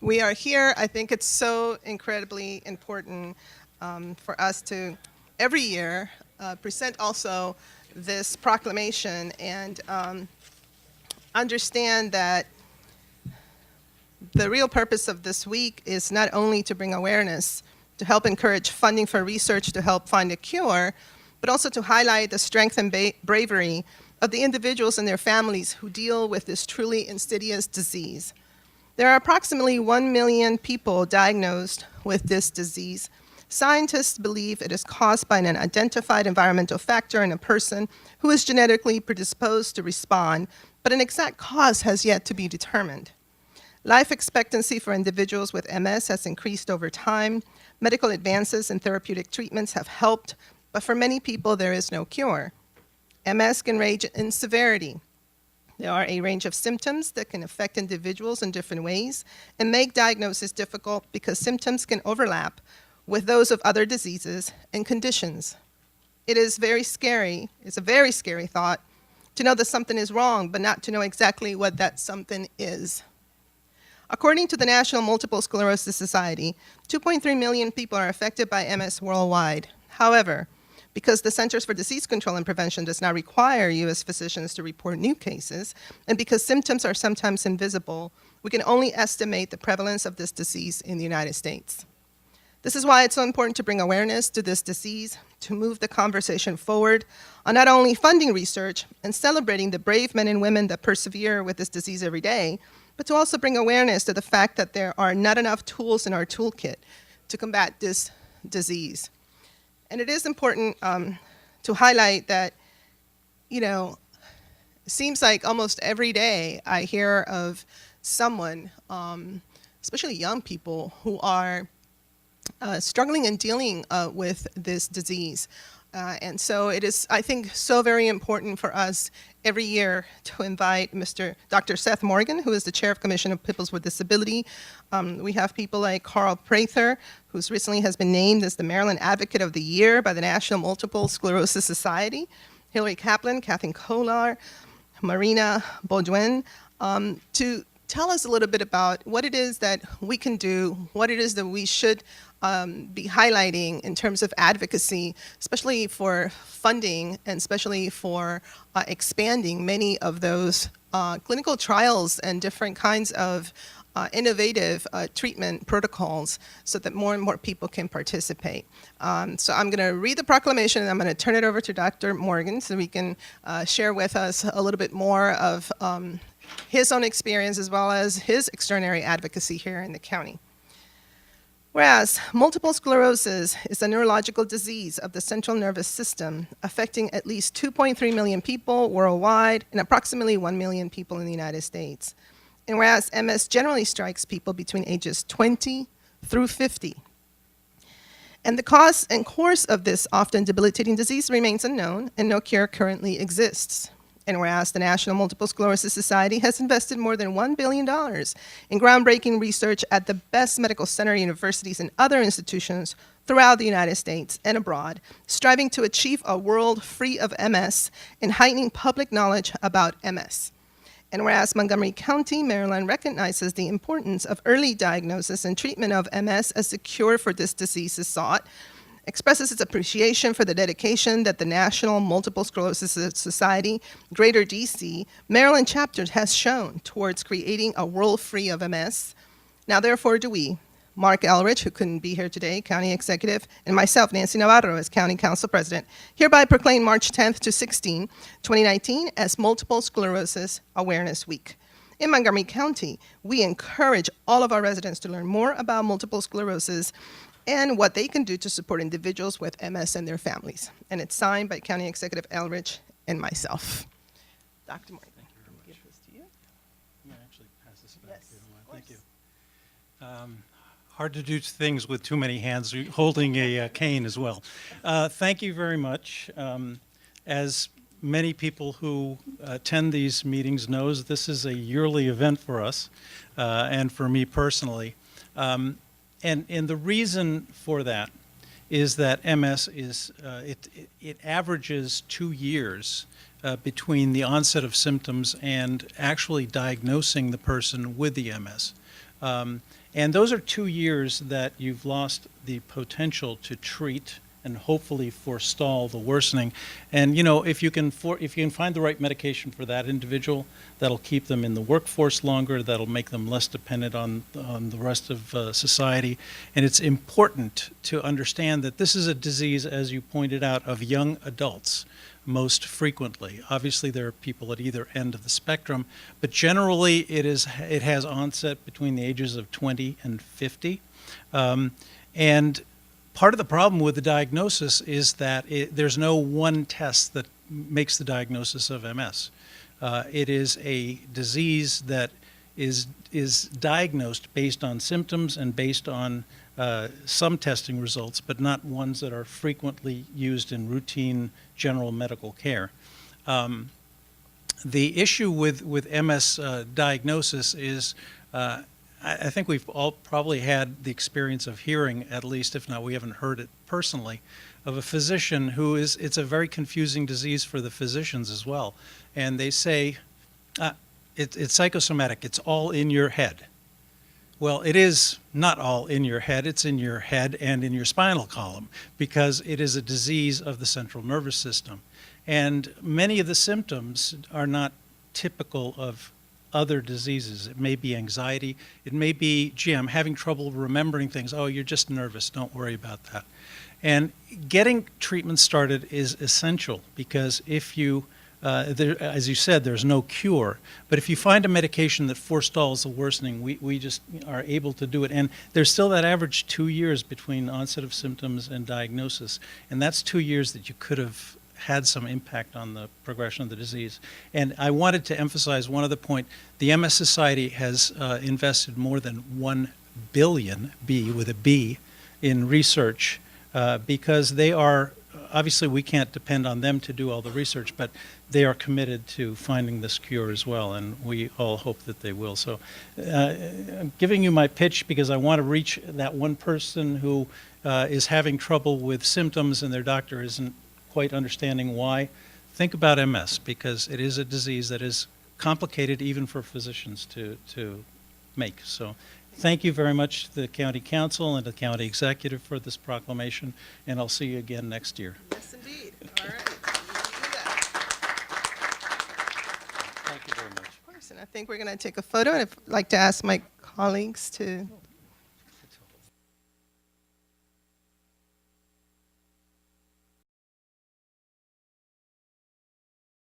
we are here. I think it's so incredibly important for us to, every year, present also this proclamation and understand that the real purpose of this week is not only to bring awareness, to help encourage funding for research to help find a cure, but also to highlight the strength and bravery of the individuals and their families who deal with this truly insidious disease. There are approximately 1 million people diagnosed with this disease. Scientists believe it is caused by an unidentified environmental factor in a person who is genetically predisposed to respond, but an exact cause has yet to be determined. Life expectancy for individuals with MS has increased over time. Medical advances and therapeutic treatments have helped, but for many people there is no cure. MS can range in severity. There are a range of symptoms that can affect individuals in different ways and make diagnosis difficult because symptoms can overlap with those of other diseases and conditions. It is very scary, it's a very scary thought to know that something is wrong, but not to know exactly what that something is. According to the National Multiple Sclerosis Society, 2.3 million people are affected by MS worldwide. However, because the Centers for Disease Control and Prevention does not require you as physicians to report new cases, and because symptoms are sometimes invisible, we can only estimate the prevalence of this disease in the United States. This is why it's so important to bring awareness to this disease, to move the conversation forward on not only funding research and celebrating the brave men and women that persevere with this disease every day, but to also bring awareness to the fact that there are not enough tools in our toolkit to combat this disease. And it is important to highlight that, it seems like almost every day I hear of someone, especially young people, who are struggling and dealing with this disease. And so it is, I think, so very important for us every year to invite Dr. Seth Morgan, who is the chair of Commission of Peoples with Disability. We have people like Carl Prather, who recently has been named as the Maryland Advocate of the Year by the National Multiple Sclerosis Society, Hillary Kaplan, Kathleen Kolar, Marina Baudouin, to tell us a little bit about what it is that we can do, what it is that we should be highlighting in terms of advocacy, especially for funding and especially for expanding many of those clinical trials and different kinds of innovative treatment protocols so that more and more people can participate. So I'm going to read the proclamation and I'm going to turn it over to Dr. Morgan so we can share with us a little bit more of his own experience as well as his extraordinary advocacy here in the county. Whereas multiple sclerosis is a neurological disease of the central nervous system affecting at least 2.3 million people worldwide and approximately 1 million people in the United States. And whereas MS generally strikes people between ages 20 through 50. And the cause and course of this often debilitating disease remains unknown and no cure currently exists. And whereas the National Multiple Sclerosis Society has invested more than $1 billion in groundbreaking research at the best medical center, universities, and other institutions throughout the United States and abroad, striving to achieve a world free of MS and heightening public knowledge about MS. And whereas Montgomery County, Maryland recognizes the importance of early diagnosis and treatment of MS as the cure for this disease is sought, expresses its appreciation for the dedication that the National Multiple Sclerosis Society, Greater DC, Maryland chapter has shown towards creating a world free of MS. Now therefore do we, Mark Elrich, who couldn't be here today, County Executive, and myself, Nancy Navarro, as County Council President, hereby proclaim March 10th to 16, 2019 as Multiple Sclerosis Awareness Week. In Montgomery County, we encourage all of our residents to learn more about multiple sclerosis and what they can do to support individuals with MS and their families. And it's signed by County Executive Elrich and myself. Dr. Morgan, thank you very much. Give this to you. Yeah, actually pass this back. Yes, If you don't mind. of Thank you. Hard to do things with too many hands, holding a cane as well. Thank you very much. As many people who attend these meetings knows, this is a yearly event for us and for me personally. And the reason for that is that MS is, it averages 2 years between the onset of symptoms and actually diagnosing the person with the MS. And those are 2 years that you've lost the potential to treat and hopefully forestall the worsening. And if you can find the right medication for that individual, that'll keep them in the workforce longer, that'll make them less dependent on the rest of society. And it's important to understand that this is a disease, as you pointed out, of young adults most frequently. Obviously, there are people at either end of the spectrum, but generally it has onset between the ages of 20 and 50. And part of the problem with the diagnosis is that there's no one test that makes the diagnosis of MS. It is a disease that is diagnosed based on symptoms and based on some testing results, but not ones that are frequently used in routine general medical care. The issue with MS diagnosis is I think we've all probably had the experience of hearing, at least, if not we haven't heard it personally, of a physician who it's a very confusing disease for the physicians as well. And they say, it's psychosomatic, it's all in your head. Well, it is not all in your head, it's in your head and in your spinal column, because it is a disease of the central nervous system. And many of the symptoms are not typical of other diseases. It may be anxiety. It may be, gee, I'm having trouble remembering things. Oh, you're just nervous. Don't worry about that. And getting treatment started is essential, because if you, as you said, there's no cure. But if you find a medication that forestalls the worsening, we just are able to do it. And there's still that average 2 years between onset of symptoms and diagnosis. And that's 2 years that you could have had some impact on the progression of the disease. And I wanted to emphasize one other point. The MS Society has invested more than 1 billion, B with a B, in research because they are, obviously we can't depend on them to do all the research, but they are committed to finding this cure as well, and we all hope that they will. So I'm giving you my pitch because I want to reach that one person who is having trouble with symptoms and their doctor isn't quite understanding why. Think about MS, because it is a disease that is complicated even for physicians to make. So thank you very much to the County Council and the County Executive for this proclamation, and I'll see you again next year. Yes, indeed. All right. We will do that. Thank you very much. Of course, and I think we're going to take a photo, and I'd like to ask my colleagues to